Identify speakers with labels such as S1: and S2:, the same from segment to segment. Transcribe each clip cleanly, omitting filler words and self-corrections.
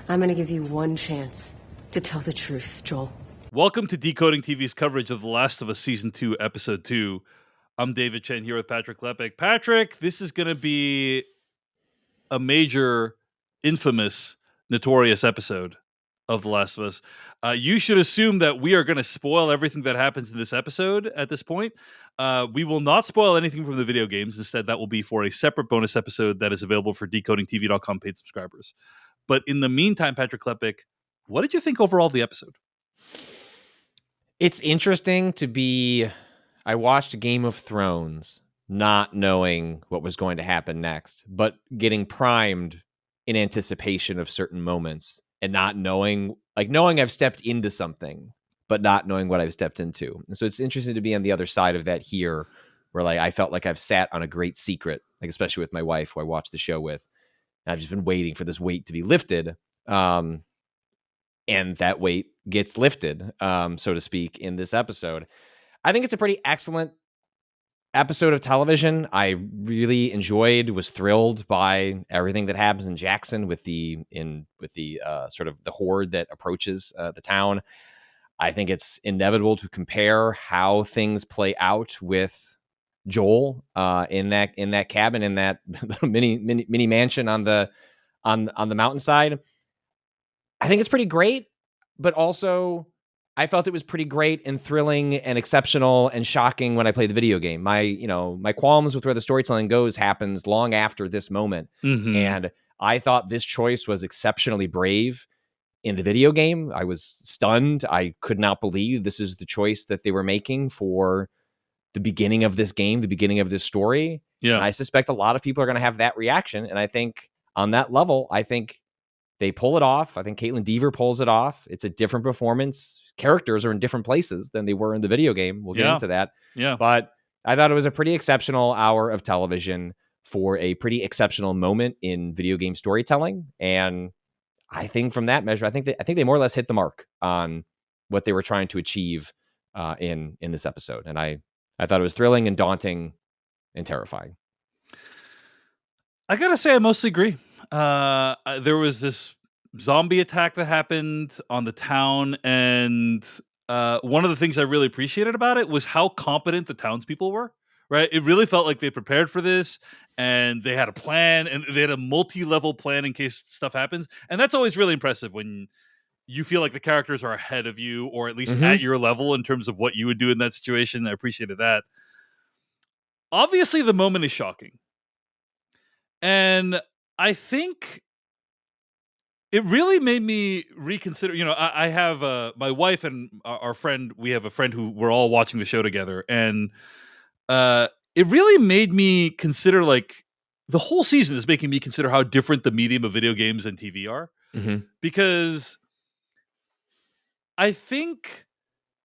S1: I'm gonna give you one chance to tell the truth, Joel.
S2: Welcome to Decoding TV's coverage of The Last of Us Season 2, Episode 2. I'm David Chen here with Patrick Klepek. Patrick, this is going to be a major, infamous, notorious episode of The Last of Us. You should assume that we are going to spoil everything that happens in this episode at this point. We will not spoil anything from the video games. Instead, that will be for a separate bonus episode that is available for decodingtv.com paid subscribers. But in the meantime, Patrick Klepek, what did you think overall of the episode?
S3: It's interesting to be... I watched Game of Thrones not knowing what was going to happen next, but getting primed in anticipation of certain moments and not knowing, knowing I've stepped into something, but not knowing what I've stepped into. And so it's interesting to be on the other side of that here, where I felt like I've sat on a great secret, especially with my wife, who I watched the show with. And I've just been waiting for this weight to be lifted. And that weight gets lifted, so to speak, in this episode. I think it's a pretty excellent episode of television. I really enjoyed, was thrilled by everything that happens in Jackson with the sort of the horde that approaches the town. I think it's inevitable to compare how things play out with Joel in that cabin, in that little mini mansion on the mountainside. I think it's pretty great, but also I felt it was pretty great and thrilling and exceptional and shocking when I played the video game. My qualms with where the storytelling goes happens long after this moment.
S2: Mm-hmm.
S3: And I thought this choice was exceptionally brave in the video game. I was stunned. I could not believe this is the choice that they were making for the beginning of this game, the beginning of this story.
S2: Yeah.
S3: And I suspect a lot of people are going to have that reaction. And I think on that level, I think they pull it off. I think Caitlin Dever pulls it off. It's a different performance. Characters are in different places than they were in the video game. We'll get into that.
S2: Yeah.
S3: But I thought it was a pretty exceptional hour of television for a pretty exceptional moment in video game storytelling. And I think from that measure, I think they more or less hit the mark on what they were trying to achieve in this episode. And I thought it was thrilling and daunting and terrifying.
S2: I gotta say, I mostly agree. There was this zombie attack that happened on the town, and one of the things I really appreciated about it was how competent the townspeople were. Right, it really felt like they prepared for this, and they had a plan, and they had a multi-level plan in case stuff happens. And that's always really impressive when you feel like the characters are ahead of you, or at least at your level in terms of what you would do in that situation. I appreciated that. Obviously, the moment is shocking. And I think it really made me reconsider. I have my wife and our friend. We have a friend who we're all watching the show together, and it really made me consider, the whole season is making me consider how different the medium of video games and TV are.
S3: Mm-hmm.
S2: Because I think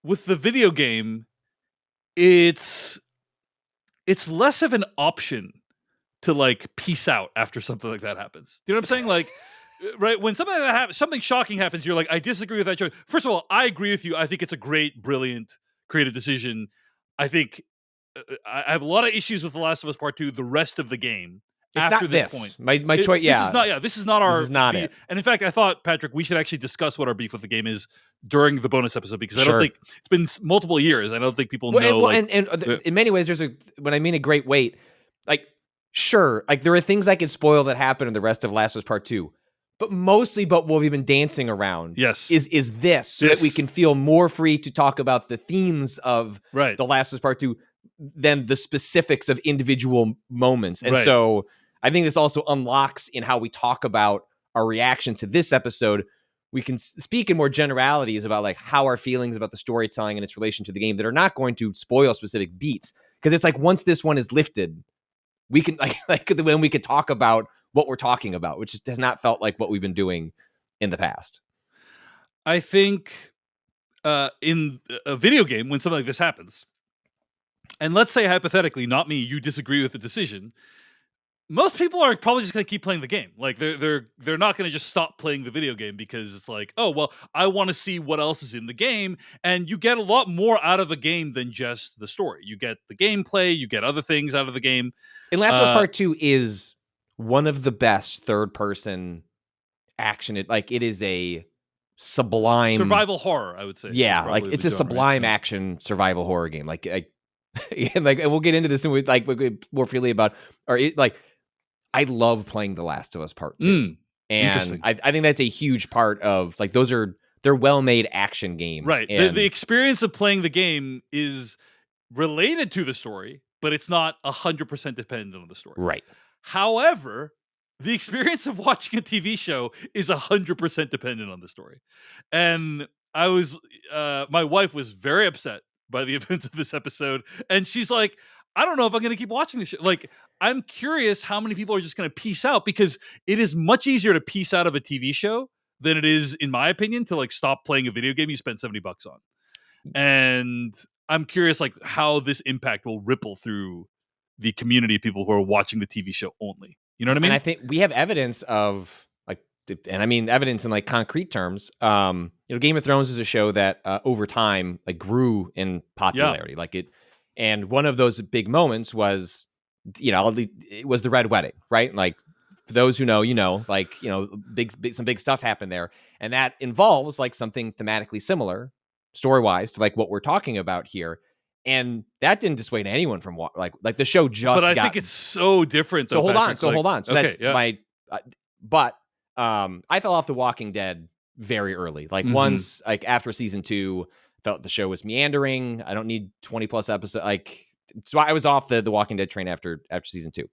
S2: with the video game, it's less of an option to peace out after something like that happens. Do you know what I'm saying? Right, when something like that happens, something shocking happens, you're like, I disagree with that choice. First of all, I agree with you. I think it's a great, brilliant, creative decision. I think I have a lot of issues with The Last of Us Part 2, the rest of the game.
S3: It's
S2: after
S3: not
S2: this
S3: this.
S2: point.
S3: My choice, yeah.
S2: This is not our...
S3: This is not
S2: beef.
S3: it.
S2: And in fact, I thought, Patrick, we should actually discuss what our beef with the game is during the bonus episode, because I don't think... It's been multiple years. I don't think people know...
S3: And in many ways, when I mean a great weight, sure, there are things I could spoil that happen in the rest of Last of Us Part 2. But mostly, what we've been dancing around is this, so that we can feel more free to talk about the themes of The Last of Us Part 2 than the specifics of individual moments. And so I think this also unlocks in how we talk about our reaction to this episode. We can speak in more generalities about how our feelings about the storytelling and its relation to the game that are not going to spoil specific beats. Because it's once this one is lifted, we can when we could talk about what we're talking about, which has not felt like what we've been doing in the past.
S2: I think in a video game, when something like this happens, and let's say hypothetically, not me, you disagree with the decision, most people are probably just going to keep playing the game. They're not going to just stop playing the video game because it's oh, well, I want to see what else is in the game. And you get a lot more out of a game than just the story. You get the gameplay, you get other things out of the game.
S3: And Last of Us Part 2 is one of the best third-person action. It is a sublime
S2: survival horror, I would say.
S3: Yeah,
S2: is
S3: like
S2: probably
S3: it's
S2: the
S3: a
S2: genre, right?
S3: sublime
S2: Yeah.
S3: action survival horror game. And we'll get into this and more freely about, I love playing The Last of Us Part 2. And
S2: Interesting.
S3: I think that's a huge part of they're well-made action games.
S2: Right.
S3: And
S2: The experience of playing the game is related to the story, but it's not 100% dependent on the story.
S3: right.
S2: However, the experience of watching a TV show is 100% dependent on the story. And my wife was very upset by the events of this episode. And she's like, I don't know if I'm going to keep watching this show. Like, I'm curious how many people are just going to peace out, because it is much easier to peace out of a TV show than it is, in my opinion, to like stop playing a video game you spent $70 on. And I'm curious, like, how this impact will ripple through the community of people who are watching the TV show only. You know what I mean?
S3: And I think we have evidence of and I mean evidence in like concrete terms. Game of Thrones is a show that over time like grew in popularity. And one of those big moments was, it was the Red Wedding, right? Like, for those who know, some big stuff happened there, and that involves like something thematically similar, story-wise, to like what we're talking about here. And that didn't dissuade anyone from like the show just.
S2: But I think it's so different.
S3: So hold on. So
S2: okay,
S3: that's
S2: yeah.
S3: my. But I fell off The Walking Dead very early. Like once, like after season 2, felt the show was meandering. I don't need 20+ episodes. So I was off the Walking Dead train after season 2.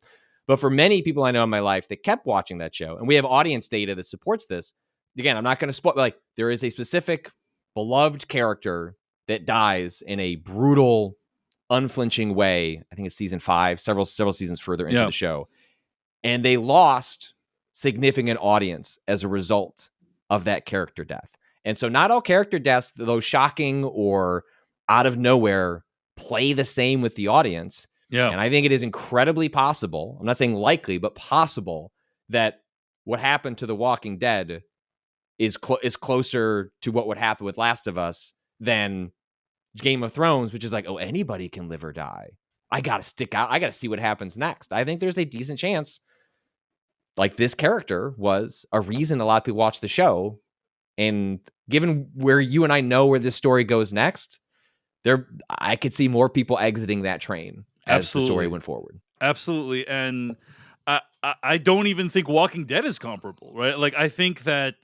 S3: But for many people I know in my life that kept watching that show, and we have audience data that supports this. Again, I'm not going to spoil. Like, there is a specific beloved character that dies in a brutal, unflinching way. I think it's season 5, several seasons further into the show, and they lost significant audience as a result of that character death. And so not all character deaths, though shocking or out of nowhere, play the same with the audience.
S2: Yeah.
S3: And I think it is incredibly possible, I'm not saying likely, but possible, that what happened to The Walking Dead is closer to what would happen with Last of Us than Game of Thrones, which is like, oh, anybody can live or die. I got to stick out. I got to see what happens next. I think there's a decent chance like this character was a reason a lot of people watch the show. And given where you and I know where this story goes next, I could see more people exiting that train as the story went forward.
S2: Absolutely. And I don't even think Walking Dead is comparable, right? Like, I think that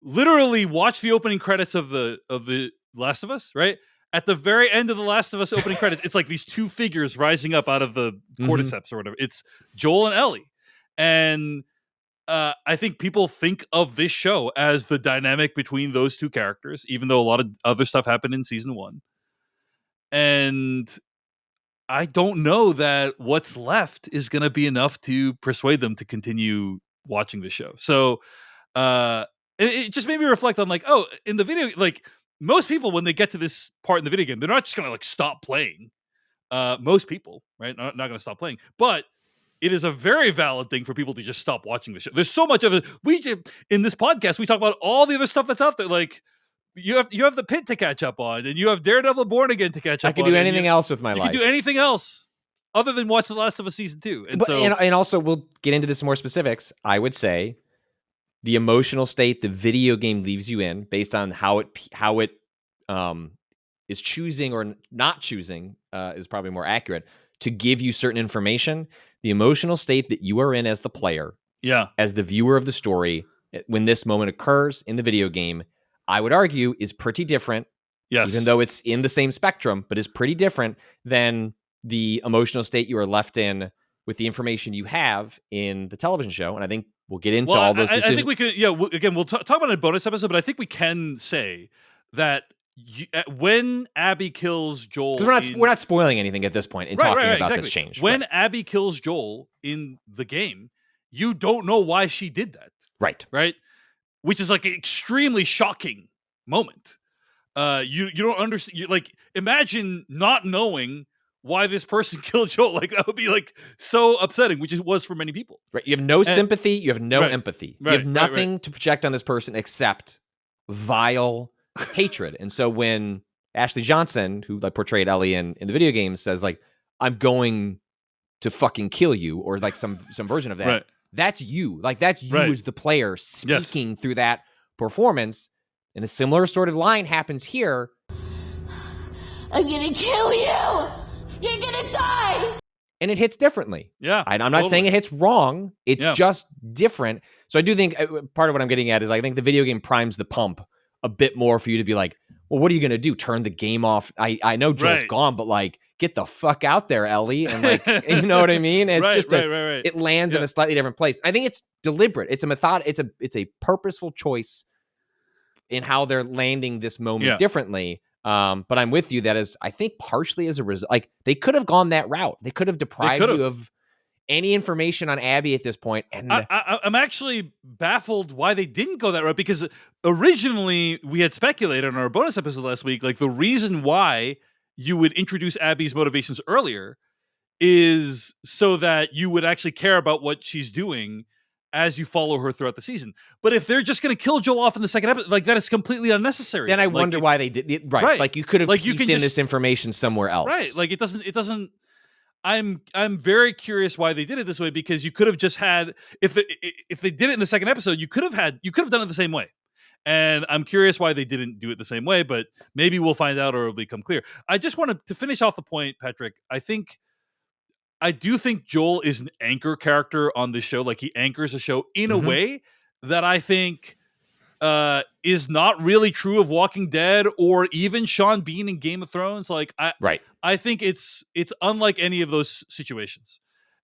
S2: literally watch the opening credits of the Last of Us, right? At the very end of the Last of Us opening credits, it's like these two figures rising up out of the cordyceps or whatever. It's Joel and Ellie. And I think people think of this show as the dynamic between those two characters, even though a lot of other stuff happened in season 1. And I don't know that what's left is going to be enough to persuade them to continue watching the show. So it just made me reflect on, like, oh, in the video, like, most people, when they get to this part in the video game, they're not just going to like stop playing. Most people, right? Not going to stop playing, but it is a very valid thing for people to just stop watching the show. There's so much of it. In this podcast, we talk about all the other stuff that's out there. Like, you have the Pit to catch up on, and you have Daredevil Born Again to catch up on.
S3: I could do anything else with my life.
S2: You can do anything else other than watch The Last of Us season 2.
S3: And also, we'll get into this more specifics. I would say the emotional state the video game leaves you in, based on how it is choosing or not choosing, is probably more accurate, to give you certain information. The emotional state that you are in as the player, as the viewer of the story, when this moment occurs in the video game, I would argue is pretty different. Yes. Even though it's in the same spectrum, but is pretty different than the emotional state you are left in with the information you have in the television show. And I think we'll get into all those decisions.
S2: I think we could, again, we'll talk about it in a bonus episode, but I think we can say that when Abby kills Joel,
S3: because we're not spoiling anything at this point in talking about this change.
S2: When Abby kills Joel in the game, you don't know why she did that, right? Which is like an extremely shocking moment. You don't understand. Like, imagine not knowing why this person killed Joel. Like, that would be like so upsetting, which it was for many people.
S3: Right. You have no sympathy. You have no empathy. You have nothing to project on this person except vile hatred. And so when Ashley Johnson, who like portrayed Ellie in the video game, says like, I'm going to fucking kill you, or like some version of that, That's you. Like, that's you
S2: Right.
S3: as the player speaking through that performance. And a similar sort of line happens here.
S4: I'm gonna kill you! You're gonna die!
S3: And it hits differently.
S2: Yeah.
S3: I'm not saying it hits wrong. It's just different. So I do think part of what I'm getting at is I think the video game primes the pump a bit more for you to be like, well, what are you going to do? Turn the game off? I know Joel's gone, but like, get the fuck out there, Ellie. And like, you know what I mean? It's just it lands in a slightly different place. I think it's deliberate. It's a method. It's a purposeful choice in how they're landing this moment differently. But I'm with you. That is, I think, partially as a result. Like, they could have gone that route. They could have deprived you of any information on Abby at this point. And
S2: I'm actually baffled why they didn't go that route, because originally we had speculated on our bonus episode last week, like the reason why you would introduce Abby's motivations earlier is so that you would actually care about what she's doing as you follow her throughout the season. But if they're just going to kill Joel off in the second episode, like, that is completely unnecessary.
S3: Then I wonder why they did it. Right. Like, you could have pieced in this information somewhere else.
S2: Right. Like, it doesn't. I'm very curious why they did it this way, because you could have just had, if they did it in the second episode, you could have done it the same way. And I'm curious why they didn't do it the same way, but maybe we'll find out or it'll become clear. I just wanted to finish off the point, Patrick. I do think Joel is an anchor character on this show. Like, he anchors the show in a way that I think is not really true of Walking Dead or even Sean Bean in Game of Thrones. Like, I think it's unlike any of those situations.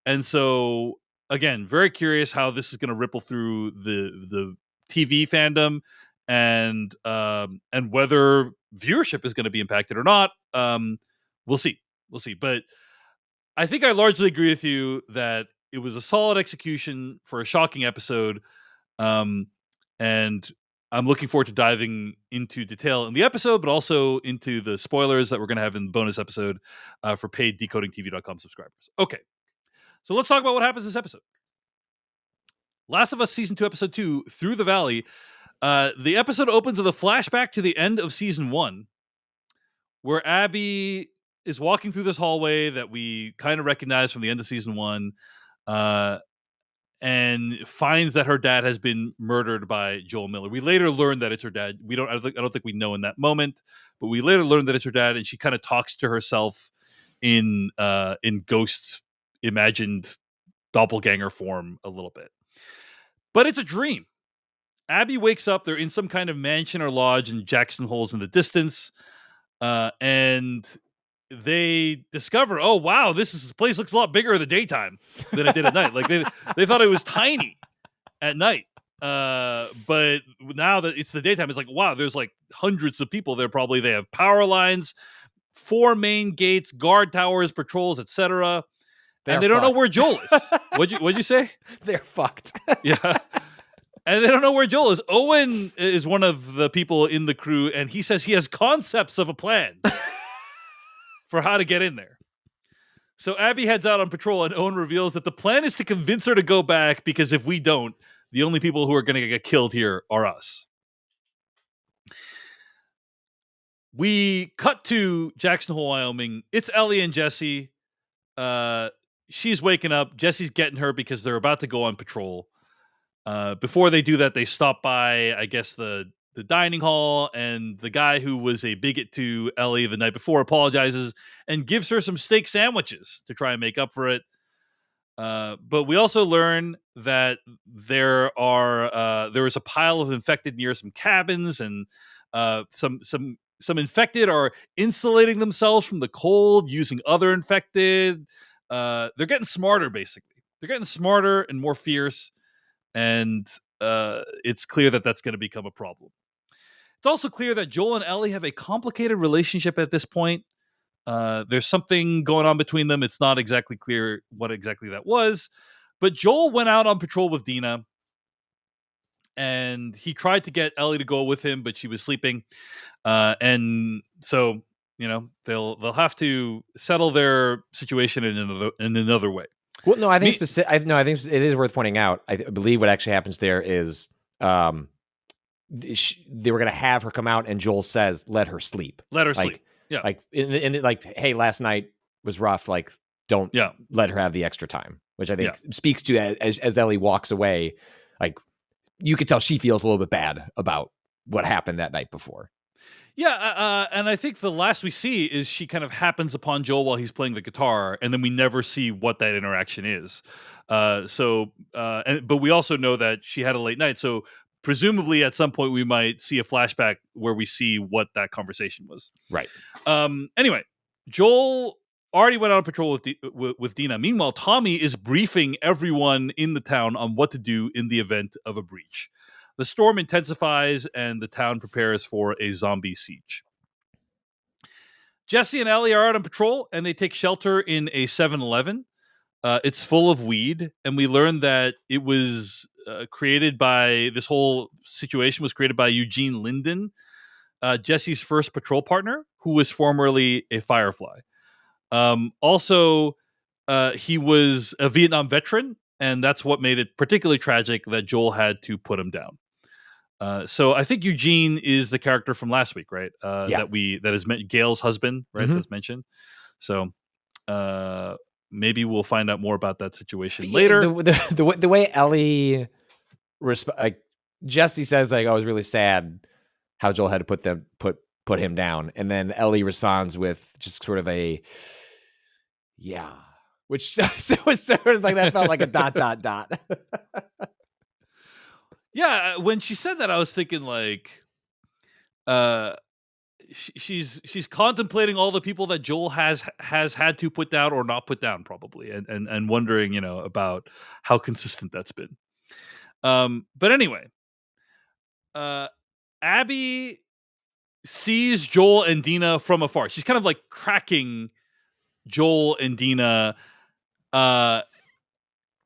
S2: And so, again, very curious how this is going to ripple through the TV fandom, and whether viewership is going to be impacted or not. We'll see. But I think I largely agree with you that it was a solid execution for a shocking episode. And I'm looking forward to diving into detail in the episode, but also into the spoilers that we're going to have in the bonus episode for paid decodingtv.com subscribers. Okay, so let's talk about what happens this episode. Last of Us Season 2, Episode 2, Through the Valley. The episode opens with a flashback to the end of Season 1, where Abby is walking through this hallway that we kind of recognize from the end of Season 1, and finds that her dad has been murdered by Joel Miller. We later learn that it's her dad. I don't think we know in that moment, but we later learn that it's her dad, and she kind of talks to herself in ghost imagined doppelganger form a little bit. But it's a dream. Abby wakes up. They're in some kind of mansion or lodge in Jackson Hole's in the distance, and they discover, oh wow, this place looks a lot bigger in the daytime than it did at night. Like, they thought it was tiny at night, but now that it's the daytime, it's like, wow, there's like hundreds of people there. Probably they have power lines, 4 main gates, guard towers, patrols, etc. And they don't know where Joel is. What'd you say?
S3: They're fucked.
S2: Yeah. And they don't know where Joel is. Owen is one of the people in the crew, and he says he has concepts of a plan for how to get in there. So Abby heads out on patrol, and Owen reveals that the plan is to convince her to go back, because if we don't, the only people who are going to get killed here are us. We cut to Jackson Hole, Wyoming. It's Ellie and Jesse. She's waking up. Jesse's getting her because they're about to go on patrol. Before they do that, they stop by, I guess, the dining hall, and the guy who was a bigot to Ellie the night before apologizes and gives her some steak sandwiches to try and make up for it. But we also learn that there is a pile of infected near some cabins, and some infected are insulating themselves from the cold using other infected. They're getting smarter, basically. They're getting smarter and more fierce. And it's clear that that's going to become a problem. It's also clear that Joel and Ellie have a complicated relationship at this point. There's something going on between them. It's not exactly clear what exactly that was. But Joel went out on patrol with Dina, and he tried to get Ellie to go with him, but she was sleeping. And so, they'll have to settle their situation in another way.
S3: Well, no, I think I think it is worth pointing out. I believe what actually happens there is they were going to have her come out, and Joel says, "Let her sleep.
S2: Let her sleep." Yeah,
S3: like, hey, last night was rough. Like, don't let her have the extra time. which I think speaks to as Ellie walks away. Like, you could tell she feels a little bit bad about what happened that night before.
S2: Yeah, and I think the last we see is she kind of happens upon Joel while he's playing the guitar, and then we never see what that interaction is. But we also know that she had a late night, so presumably at some point we might see a flashback where we see what that conversation was.
S3: Right.
S2: Anyway, Joel already went on patrol with Dina. Meanwhile, Tommy is briefing everyone in the town on what to do in the event of a breach. The storm intensifies and the town prepares for a zombie siege. Jesse and Ellie are out on patrol and they take shelter in a 7-Eleven. It's full of weed, and we learn that it was created by, this whole situation was created by Eugene Linden, Jesse's first patrol partner, who was formerly a Firefly. Also, he was a Vietnam veteran, and that's what made it particularly tragic that Joel had to put him down. So I think Eugene is the character from last week, right? That is Gail's husband, right?
S3: Mhm.
S2: That's mentioned. So maybe we'll find out more about that situation later.
S3: The way Ellie Jesse says, like, "Oh, I was really sad how Joel had to put him down," and then Ellie responds with just sort of a "yeah," which was sort of like, that felt like a ...
S2: Yeah, when she said that, I was thinking like, she's contemplating all the people that Joel has had to put down or not put down, probably, and wondering, about how consistent that's been. But anyway, Abby sees Joel and Dina from afar. She's kind of like cracking Joel and Dina.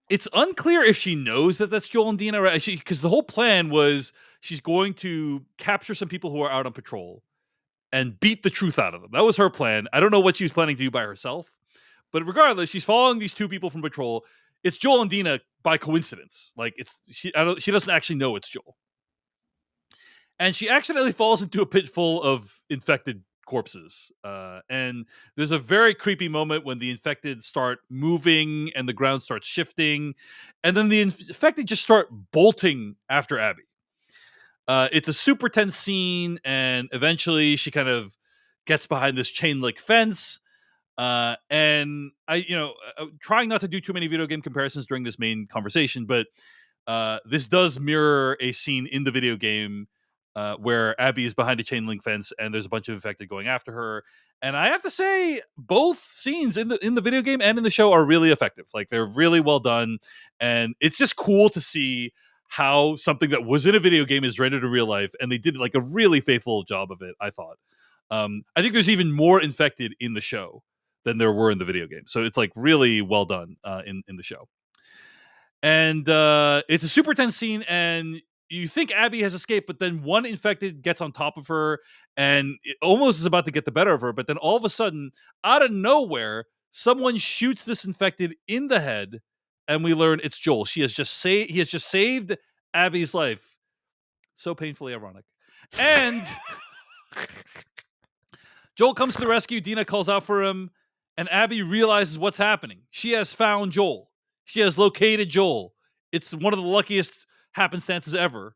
S2: It's unclear if she knows that that's Joel and Dina, right? Because the whole plan was she's going to capture some people who are out on patrol and beat the truth out of them. That was her plan. I don't know what she was planning to do by herself, but regardless, she's following these two people from patrol. It's Joel and Dina by coincidence. Like, she doesn't actually know it's Joel, and she accidentally falls into a pit full of infected corpses. And there's a very creepy moment when the infected start moving and the ground starts shifting, and then the infected just start bolting after Abby. It's a super tense scene, and eventually she kind of gets behind this chain link fence. And trying not to do too many video game comparisons during this main conversation, but this does mirror a scene in the video game where Abby is behind a chain link fence and there's a bunch of infected going after her. And I have to say, both scenes in the video game and in the show are really effective. Like, they're really well done, and it's just cool to see how something that was in a video game is rendered in real life, and they did like a really faithful job of it, I thought. I think there's even more infected in the show than there were in the video game, so it's like really well done in the show. And it's a super tense scene, and you think Abby has escaped, but then one infected gets on top of her and it almost is about to get the better of her. But then all of a sudden, out of nowhere, someone shoots this infected in the head, and we learn it's Joel. He has just saved Abby's life. So painfully ironic. And Joel comes to the rescue. Dina calls out for him, and Abby realizes what's happening. She has found Joel. She has located Joel. It's one of the luckiest happenstances ever.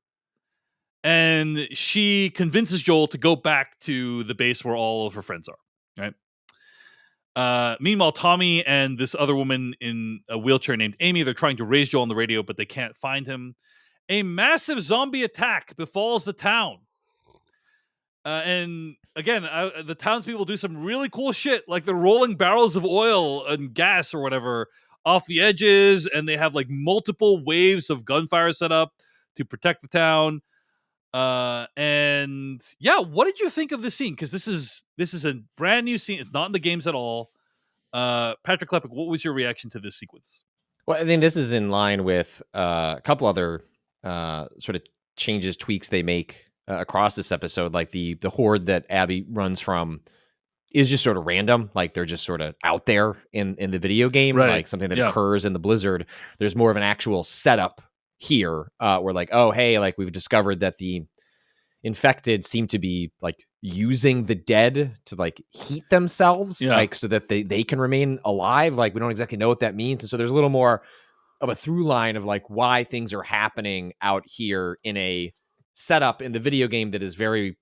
S2: And she convinces Joel to go back to the base where all of her friends are. Right. Meanwhile, Tommy and this other woman in a wheelchair named Amy, they're trying to raise Joel on the radio, but they can't find him. A massive zombie attack befalls the town. And again, the townspeople do some really cool shit, like they're rolling barrels of oil and gas or whatever off the edges, and they have like multiple waves of gunfire set up to protect the town. And yeah, what did you think of this scene? Because this is a brand new scene. It's not in the games at all. Patrick Klepek, what was your reaction to this sequence?
S3: Well, I think this is in line with a couple other sort of changes, tweaks they make across this episode. Like the horde that Abby runs from is just sort of random. Like, they're just sort of out there in the video game,
S2: right.
S3: Like something that occurs in the Blizzard. There's more of an actual setup here. We're like, oh, hey, like we've discovered that the infected seem to be like using the dead to like heat themselves,
S2: Yeah.
S3: like so that they can remain alive. Like we don't exactly know what that means. And so there's a little more of a through line of like why things are happening out here in a setup in the video game that is very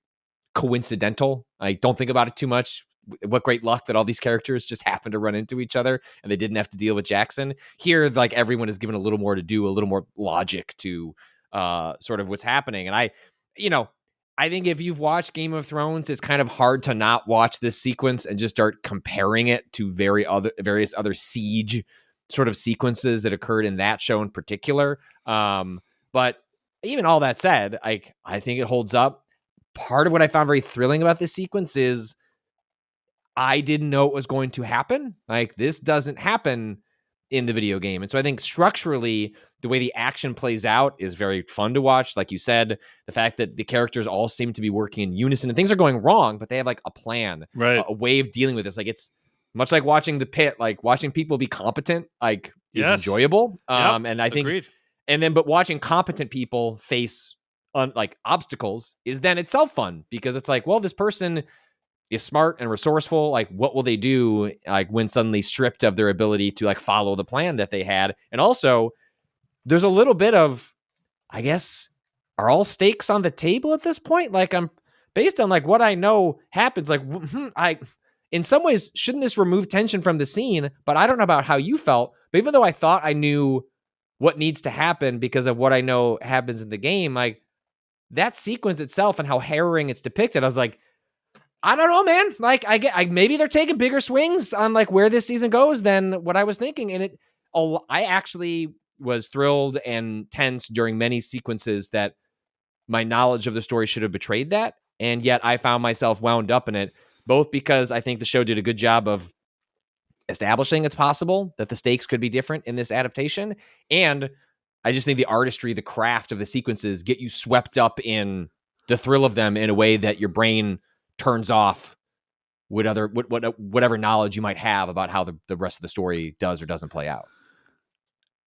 S3: coincidental. I don't think about it too much. What great luck that all these characters just happen to run into each other and they didn't have to deal with Jackson. Here, like everyone is given a little more to do, a little more logic to sort of what's happening. And I think if you've watched Game of Thrones, it's kind of hard to not watch this sequence and just start comparing it to various other siege sort of sequences that occurred in that show in particular. But even all that said, I think it holds up. Part of what I found very thrilling about this sequence is I didn't know it was going to happen. Like, this doesn't happen in the video game. And so I think structurally, the way the action plays out is very fun to watch. Like you said, the fact that the characters all seem to be working in unison and things are going wrong, but they have like a plan,
S2: Right.
S3: a way of dealing with this. Like, it's much like watching The Pit, like watching people be competent, like is
S2: Yes.
S3: enjoyable.
S2: Yep.
S3: And I think,
S2: Agreed.
S3: but watching competent people face like obstacles is then itself fun because it's like, well, this person is smart and resourceful. Like, what will they do like when suddenly stripped of their ability to like follow the plan that they had? And also there's a little bit of, I guess, are all stakes on the table at this point? Like, I'm based on like what I know happens. Like, in some ways, shouldn't this remove tension from the scene? But I don't know about how you felt. But even though I thought I knew what needs to happen because of what I know happens in the game, like that sequence itself and how harrowing it's depicted, I was like, I don't know, man. Like, maybe they're taking bigger swings on like where this season goes than what I was thinking. And I actually was thrilled and tense during many sequences that my knowledge of the story should have betrayed that. And yet I found myself wound up in it, both because I think the show did a good job of establishing it's possible that the stakes could be different in this adaptation. And I just think the artistry, the craft of the sequences get you swept up in the thrill of them in a way that your brain turns off whatever knowledge you might have about how the rest of the story does or doesn't play out.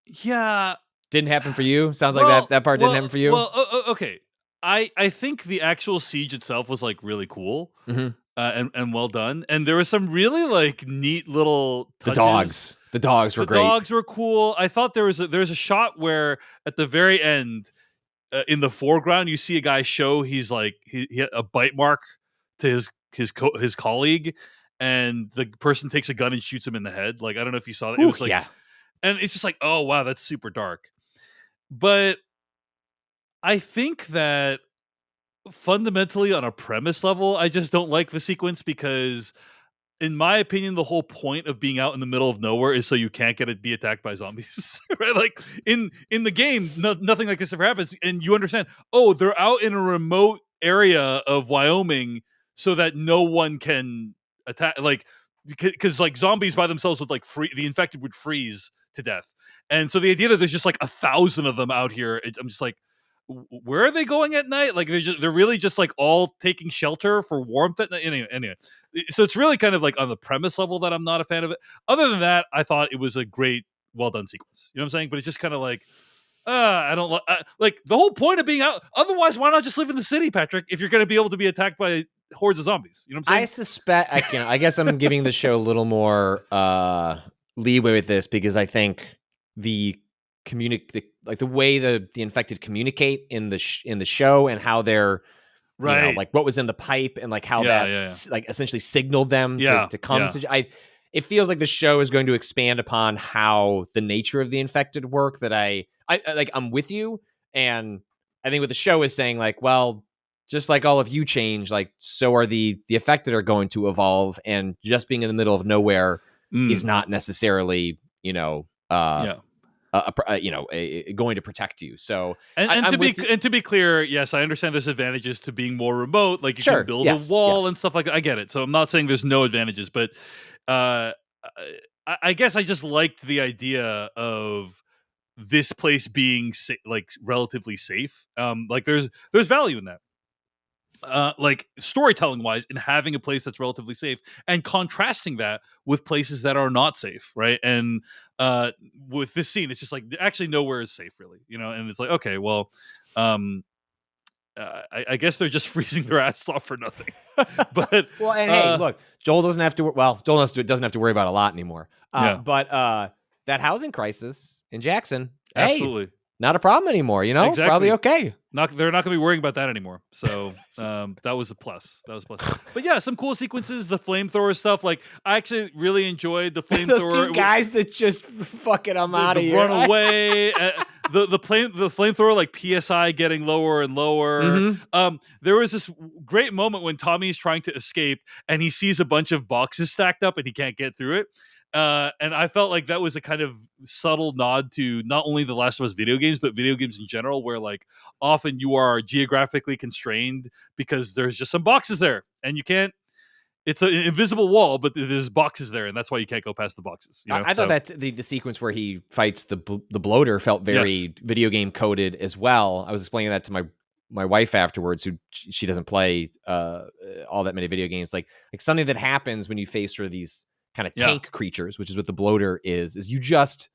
S2: Yeah.
S3: Didn't happen for you? Sounds like that part didn't happen for you?
S2: Well, okay. I think the actual siege itself was like really cool.
S3: Mhm.
S2: And well done. And there was some really like neat little
S3: touches. The dogs were great.
S2: The dogs were cool. I thought there was a shot where at the very end, in the foreground, you see a guy show he's like he had a bite mark to his colleague, and the person takes a gun and shoots him in the head. Like, I don't know if you saw that. It was like,
S3: yeah.
S2: And it's just like, oh wow, that's super dark. But I think that fundamentally on a premise level, I just don't like the sequence because, in my opinion, the whole point of being out in the middle of nowhere is so you can't be attacked by zombies, right? Like in the game, nothing like this ever happens, and you understand. Oh, they're out in a remote area of Wyoming, so that no one can attack. Like, because like zombies by themselves would like the infected would freeze to death, and so the idea that there's just like 1,000 of them out here, I'm just like, where are they going at night? Like they're really just like all taking shelter for warmth at night. Anyway, so it's really kind of like on the premise level that I'm not a fan of it. Other than that, I thought it was a great, well done sequence. You know what I'm saying? But it's just kind of like, I don't like the whole point of being out. Otherwise, why not just live in the city, Patrick? If you're going to be able to be attacked by hordes of zombies, you know what I'm saying?
S3: I suspect I guess I'm giving the show a little more leeway with this because I think the way the infected communicate in the show and how they're
S2: right,
S3: like what was in the pipe and like how like essentially signaled them to come to. It feels like the show is going to expand upon how the nature of the infected work. That I like. I'm with you, and I think what the show is saying, like, well, just like all of you change, like so are the affected are going to evolve, and just being in the middle of nowhere is not necessarily going to protect you. So
S2: and to be clear, yes, I understand there's advantages to being more remote. Like you can build a wall and stuff like that. I get it. So I'm not saying there's no advantages, but I guess I just liked the idea of this place being like relatively safe. Like there's value in that. Like storytelling wise, in having a place that's relatively safe and contrasting that with places that are not safe, right? And with this scene, it's just like actually nowhere is safe, really, and it's like, okay, well, I guess they're just freezing their ass off for nothing. But
S3: Well, and hey, look, Joel doesn't have to. Well, Joel doesn't have to worry about a lot anymore.
S2: Yeah.
S3: But that housing crisis in Jackson, hey,
S2: absolutely.
S3: not a problem anymore. You know,
S2: Exactly.
S3: probably okay.
S2: They're not going to be worrying about that anymore. So that was a plus. That was a plus. But yeah, some cool sequences. The flamethrower stuff. Like I actually really enjoyed the flamethrower.
S3: Those two guys that just fucking I'm out of here.
S2: Run away. The flamethrower, like PSI getting lower and lower.
S3: Mm-hmm.
S2: There was this great moment when Tommy's trying to escape and he sees a bunch of boxes stacked up and he can't get through it. And I felt like that was a kind of subtle nod to not only the Last of Us video games, but video games in general, where like often you are geographically constrained because there's just some boxes there and you can't. It's an invisible wall, but there's boxes there, and that's why you can't go past the boxes. You know?
S3: I thought that the sequence where he fights the bloater felt very video game coded as well. I was explaining that to my wife afterwards, who she doesn't play all that many video games. Like something that happens when you face sort of these kind of tank creatures, which is what the bloater is you just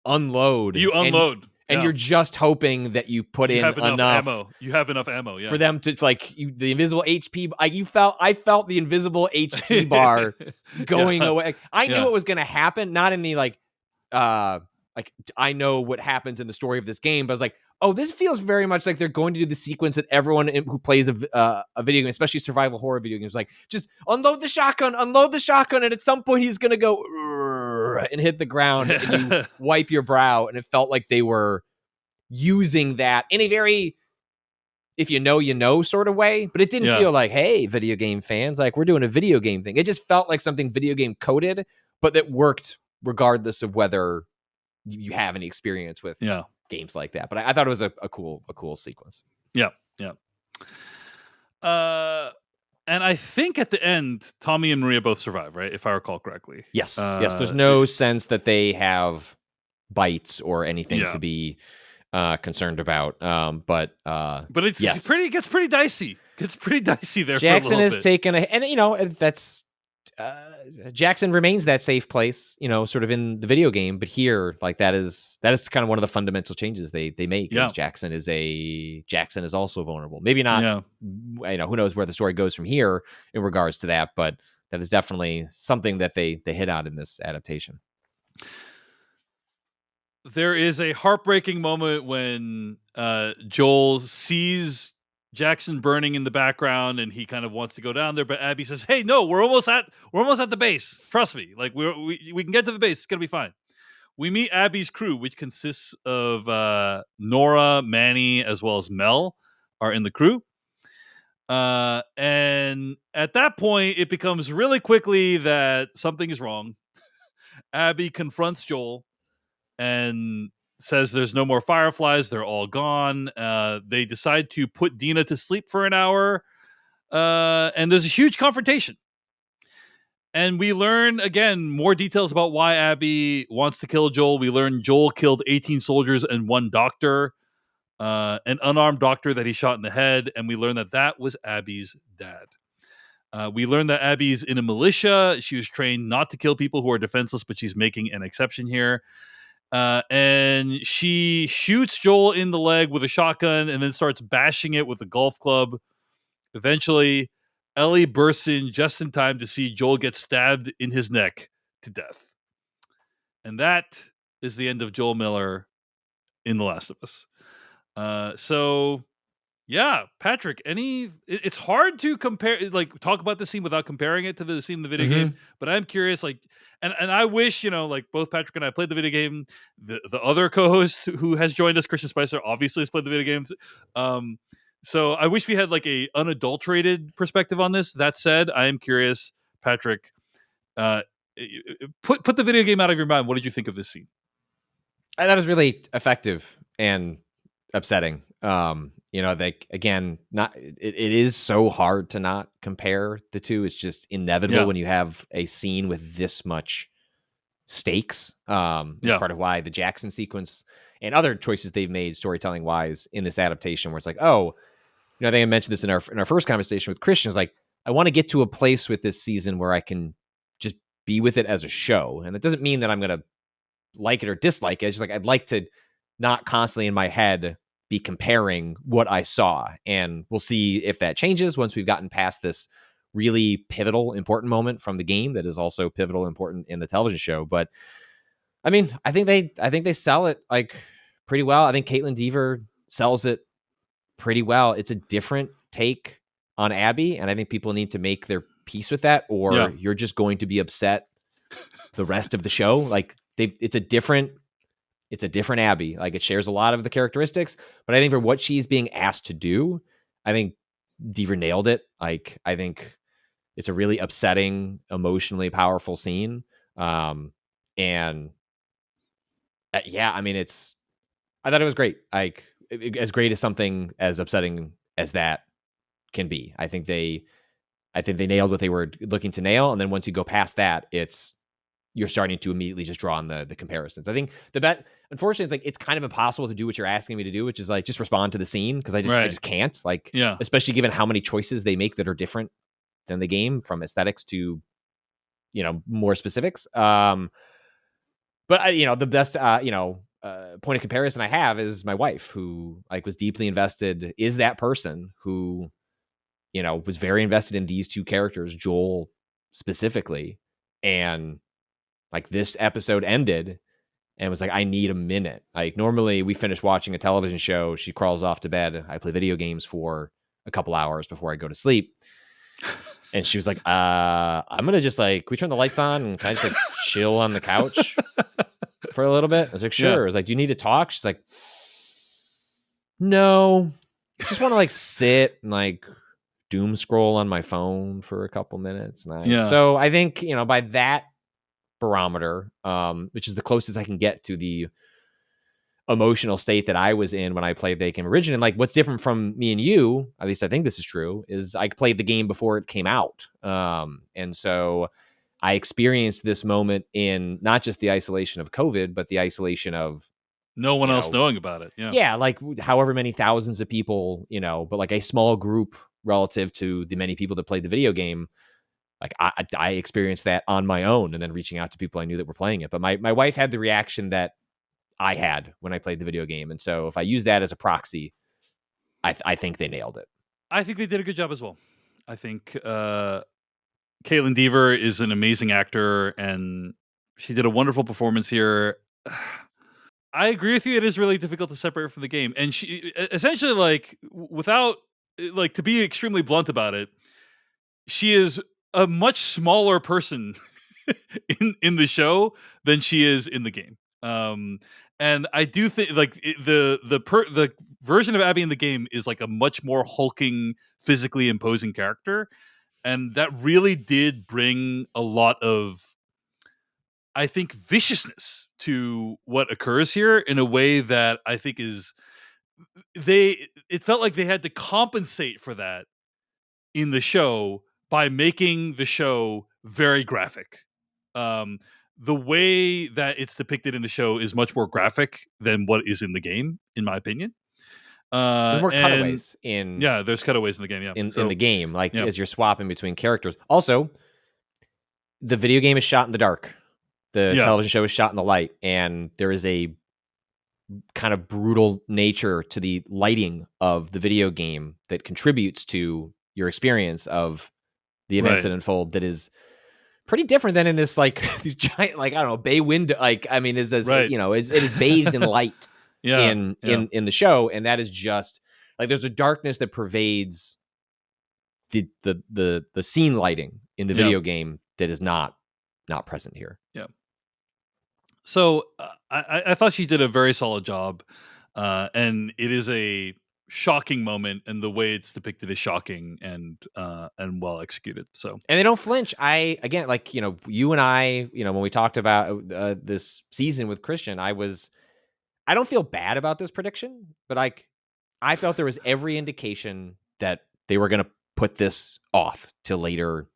S3: unload.
S2: You unload.
S3: And you're just hoping that you put in enough
S2: ammo. You have enough ammo,
S3: for them to the invisible HP. I felt the invisible HP bar going away. I knew what was going to happen. Not in the I know what happens in the story of this game, but I was like, oh, this feels very much like they're going to do the sequence that everyone who plays a video game, especially survival horror video games, like just unload the shotgun, and at some point he's going to go and hit the ground and you wipe your brow. And it felt like they were using that in a very, if you know sort of way, but it didn't feel like, hey, video game fans, like we're doing a video game thing. It just felt like something video game coded, but that worked regardless of whether you have any experience with games like that. But I thought it was a cool sequence.
S2: Yeah. And I think at the end, Tommy and Maria both survive, right? If I recall correctly.
S3: Yes. There's no sense that they have bites or anything to be concerned about. But
S2: it's gets pretty dicey. Gets pretty dicey there.
S3: Jackson
S2: for a
S3: has
S2: bit.
S3: taken that's Jackson remains that safe place, sort of in the video game. But here, like that is kind of one of the fundamental changes they make. Yeah. Jackson is also vulnerable. Maybe not. Yeah. Who knows where the story goes from here in regards to that, but that is definitely something that they hit on in this adaptation.
S2: There is a heartbreaking moment when Joel sees Jackson burning in the background and he kind of wants to go down there, but Abby says, "Hey, no, we're almost at the base. Trust me. Like we can get to the base. It's going to be fine." We meet Abby's crew, which consists of Nora, Manny, as well as Mel are in the crew. And at that point, it becomes really quickly that something is wrong. Abby confronts Joel and says there's no more fireflies. They're all gone. They decide to put Dina to sleep for an hour. And there's a huge confrontation. And we learn, again, more details about why Abby wants to kill Joel. We learn Joel killed 18 soldiers and one doctor, an unarmed doctor that he shot in the head. And we learn that was Abby's dad. We learned that Abby's in a militia. She was trained not to kill people who are defenseless, but she's making an exception here. And she shoots Joel in the leg with a shotgun and then starts bashing it with a golf club. Eventually, Ellie bursts in just in time to see Joel get stabbed in his neck to death. And that is the end of Joel Miller in The Last of Us. So, yeah, Patrick, it's hard to compare, like, talk about the scene without comparing it to the scene in the video game, but I'm curious, like, and I wish, like, both Patrick and I played the video game. The other co-host who has joined us, Christian Spicer, obviously has played the video games. So I wish we had, like, a unadulterated perspective on this. That said, I am curious, Patrick, put the video game out of your mind. What did you think of this scene?
S3: That was really effective and upsetting. Again, it is so hard to not compare the two. It's just inevitable when you have a scene with this much stakes. That's part of why the Jackson sequence and other choices they've made storytelling wise in this adaptation, where it's like, oh, I think I mentioned this in our first conversation with Christian. It's like, I want to get to a place with this season where I can just be with it as a show. And it doesn't mean that I'm going to like it or dislike it. It's just like, I'd like to not constantly in my head be comparing what I saw. And we'll see if that changes once we've gotten past this really pivotal, important moment from the game that is also pivotal, important in the television show. But I mean, I think they sell it like pretty well. I think Caitlin Dever sells it pretty well. It's a different take on Abby, and I think people need to make their peace with that, or you're just going to be upset the rest of the show. Like it's a different Abby. Like it shares a lot of the characteristics, but I think for what she's being asked to do, I think Dever nailed it. Like I think it's a really upsetting, emotionally powerful scene. And yeah, I mean, I thought it was great. Like as great as something as upsetting as that can be. I think they nailed what they were looking to nail. And then once you go past that, you're starting to immediately just draw on the comparisons. I think unfortunately, it's kind of impossible to do what you're asking me to do, which is like just respond to the scene, because I just can't. Like, especially given how many choices they make that are different than the game, from aesthetics to more specifics. But the best point of comparison I have is my wife, who like was deeply invested. Is that person who was very invested in these two characters, Joel specifically, and like this episode ended and was like, I need a minute. Like normally we finish watching a television show, she crawls off to bed, I play video games for a couple hours before I go to sleep. And she was like, I'm gonna just like, we turn the lights on and kind of just like chill on the couch for a little bit. I was like, sure. I was like, do you need to talk? She's like, no, I just want to like sit and like doom scroll on my phone for a couple minutes. And so I think, by that barometer, which is the closest I can get to the emotional state that I was in when I played the game originally. And like what's different from me and you, at least I think this is true, is I played the game before it came out. And so I experienced this moment in not just the isolation of COVID, but the isolation of
S2: no one else knowing about it.
S3: Yeah. Like however many thousands of people, but like a small group relative to the many people that played the video game. Like I experienced that on my own, and then reaching out to people I knew that were playing it. But my wife had the reaction that I had when I played the video game. And so if I use that as a proxy, I think they nailed it.
S2: I think they did a good job as well. I think Caitlin Dever is an amazing actor, and she did a wonderful performance here. I agree with you. It is really difficult to separate from the game. And she essentially, like, without, like, to be extremely blunt about it, she is a much smaller person in the show than she is in the game. And I do think like the version of Abby in the game is like a much more hulking, physically imposing character, and that really did bring a lot of, I think, viciousness to what occurs here in a way that I think is it felt like they had to compensate for that in the show by making the show very graphic. The way that it's depicted in the show is much more graphic than what is in the game, in my opinion.
S3: There's more cutaways in.
S2: Yeah, there's cutaways in the game. Yeah,
S3: in the game, like as you're swapping between characters. Also, the video game is shot in the dark. The television show is shot in the light, and there is a kind of brutal nature to the lighting of the video game that contributes to your experience of the events that unfold. That is pretty different than in this, like these giant, like, I don't know, bay window. Like, I mean, it is bathed in light in the show. And that is just like, there's a darkness that pervades the scene lighting in the video game that is not present here.
S2: Yeah. So I thought she did a very solid job. And it is a shocking moment, and the way it's depicted is shocking and well executed. So, and
S3: they don't flinch. Again, like, you and I, when we talked about this season with Christian, I don't feel bad about this prediction, but I felt there was every indication that they were going to put this off till later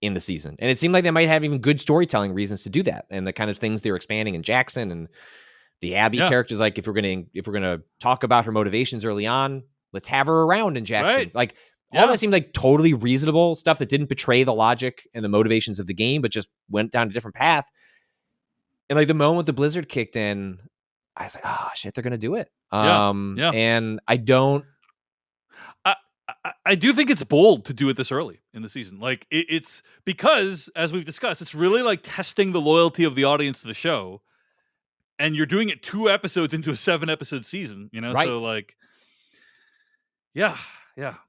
S3: in the season. And it seemed like they might have even good storytelling reasons to do that. And the kind of things they were expanding in Jackson and the Abby characters, like if we're gonna talk about her motivations early on, let's have her around in Jackson.
S2: Right.
S3: Like all that seemed like totally reasonable stuff that didn't betray the logic and the motivations of the game, but just went down a different path. And like the moment the blizzard kicked in, I was like, oh shit, they're gonna do it.
S2: Yeah.
S3: And I don't.
S2: I do think it's bold to do it this early in the season. Like it's because, as we've discussed, it's really like testing the loyalty of the audience to the show, and you're doing it 2 episodes into a 7-episode season. You know,
S3: Right.
S2: so like, yeah.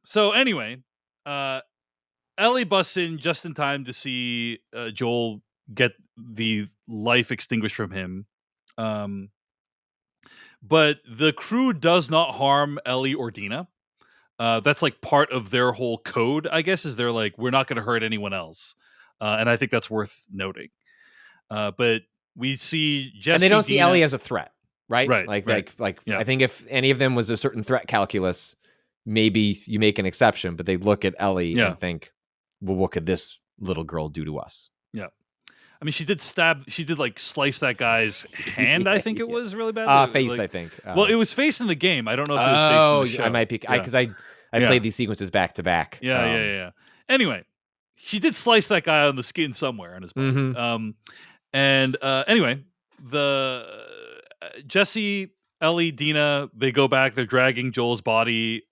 S2: So anyway, Ellie busts in just in time to see Joel get the life extinguished from him. But the crew does not harm Ellie or Dina. That's like part of their whole code, I guess, is they're like, we're not going to hurt anyone else. And I think that's worth noting. But we see Jesse,
S3: And they don't see
S2: Dina,
S3: Ellie as a threat, right?
S2: Right,
S3: Like
S2: Yeah.
S3: I think if any of them was a certain threat calculus, maybe you make an exception, but they look at Ellie and think, well, what could this little girl do to us?
S2: Yeah. I mean, she did like slice that guy's hand, I think it was really bad.
S3: Face,
S2: like,
S3: I think.
S2: Well, it was face in the game. I don't know if it was face in the show.
S3: I might be, because I played these sequences back to back.
S2: Yeah. Anyway, she did slice that guy on the skin somewhere on his body. Anyway, the Jesse, Ellie, Dina, they go back. They're dragging Joel's body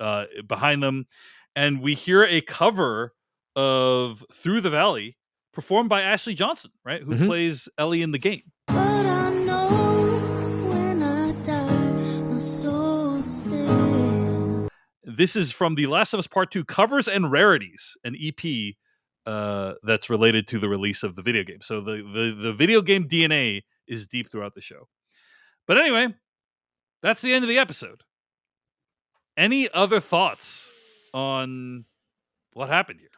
S2: behind them, and we hear a cover of "Through the Valley" performed by Ashley Johnson, right? Who plays Ellie in the game.
S4: But I know when I die, my soul stays.
S2: This is from The Last of Us Part 2 Covers and Rarities, an EP that's related to the release of the video game. So the video game DNA is deep throughout the show. But anyway, that's the end of the episode. Any other thoughts on what happened here?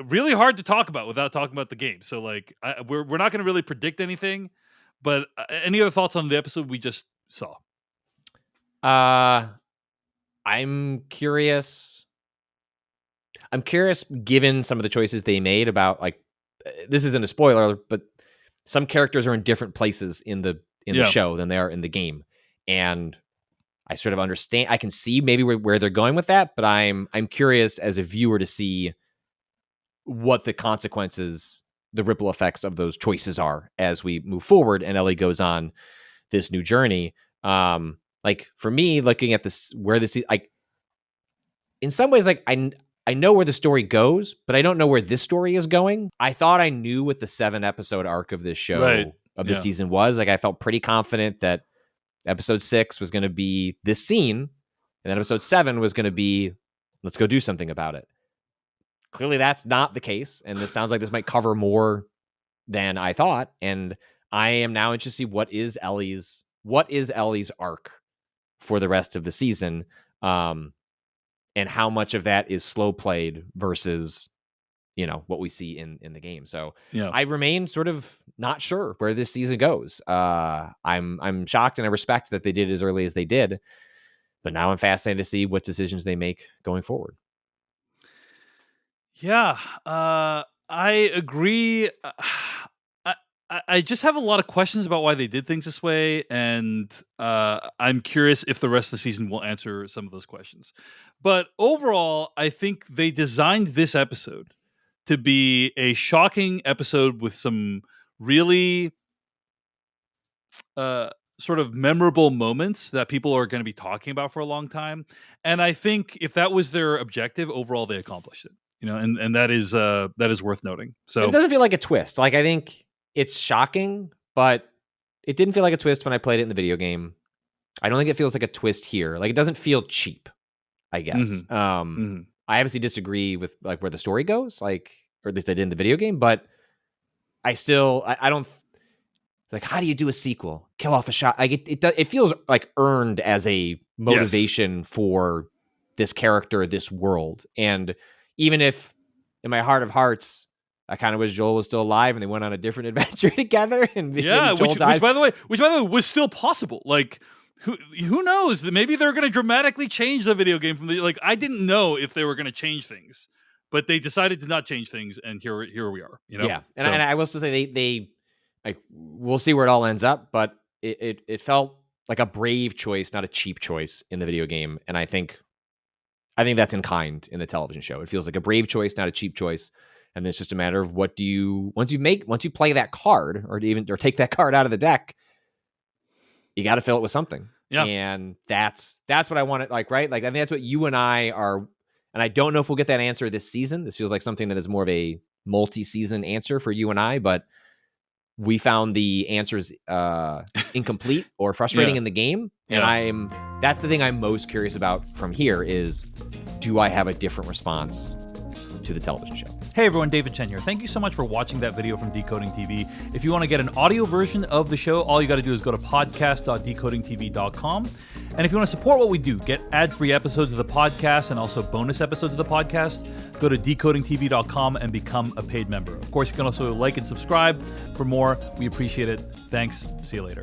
S2: Really hard to talk about without talking about the game. So like, we're not going to really predict anything. But any other thoughts on the episode we just saw?
S3: I'm curious. Given some of the choices they made about, like, this isn't a spoiler, but some characters are in different places in the show than they are in the game, and I sort of understand. I can see maybe where they're going with that, but I'm curious as a viewer to see what the consequences, the ripple effects of those choices are as we move forward and Ellie goes on this new journey. Like for me, looking at this, where this is, like, in some ways, like I know where the story goes, but I don't know where this story is going. I thought I knew what the 7-episode arc of this show the season was. Like, I felt pretty confident that episode 6 was going to be this scene, and then episode 7 was going to be, let's go do something about it. Clearly that's not the case, and this sounds like this might cover more than I thought, and I am now interested to see what is Ellie's arc for the rest of the season, and how much of that is slow played versus, what we see in the game. So I remain sort of not sure where this season goes. I'm shocked, and I respect that they did it as early as they did, but now I'm fascinated to see what decisions they make going forward.
S2: Yeah, I agree. I just have a lot of questions about why they did things this way, and I'm curious if the rest of the season will answer some of those questions. But overall, I think they designed this episode to be a shocking episode with some really sort of memorable moments that people are going to be talking about for a long time. And I think if that was their objective, overall they accomplished it. And that is worth noting. So
S3: it doesn't feel like a twist. Like, I think it's shocking, but it didn't feel like a twist when I played it in the video game. I don't think it feels like a twist here. Like, it doesn't feel cheap, I guess. I obviously disagree with, like, where the story goes, like, or at least I did in the video game, but I don't, like, how do you do a sequel? Kill off a shot. Like, it feels like earned as a motivation for this character, this world. And even if in my heart of hearts, I kind of wish Joel was still alive and they went on a different adventure together. And
S2: which by the way was still possible. Like, who knows? Maybe they're going to dramatically change the video game from the, like, I didn't know if they were going to change things, but they decided to not change things, and here we are.
S3: Yeah, and I will still say they like, we'll see where it all ends up, but it felt like a brave choice, not a cheap choice in the video game, and I think that's in kind in the television show. It feels like a brave choice, not a cheap choice. And it's just a matter of once you play that card or take that card out of the deck, you got to fill it with something.
S2: Yeah.
S3: And that's what I want to like, right? Like, I think that's what you and I are. And I don't know if we'll get that answer this season. This feels like something that is more of a multi-season answer for you and I, but we found the answers incomplete or frustrating in the game. And that's the thing I'm most curious about from here is, do I have a different response to the television show?
S2: Hey everyone, David Chen here. Thank you so much for watching that video from Decoding TV. If you want to get an audio version of the show, all you got to do is go to podcast.decodingtv.com. And if you want to support what we do, get ad-free episodes of the podcast and also bonus episodes of the podcast, go to decodingtv.com and become a paid member. Of course, you can also like and subscribe for more. We appreciate it. Thanks. See you later.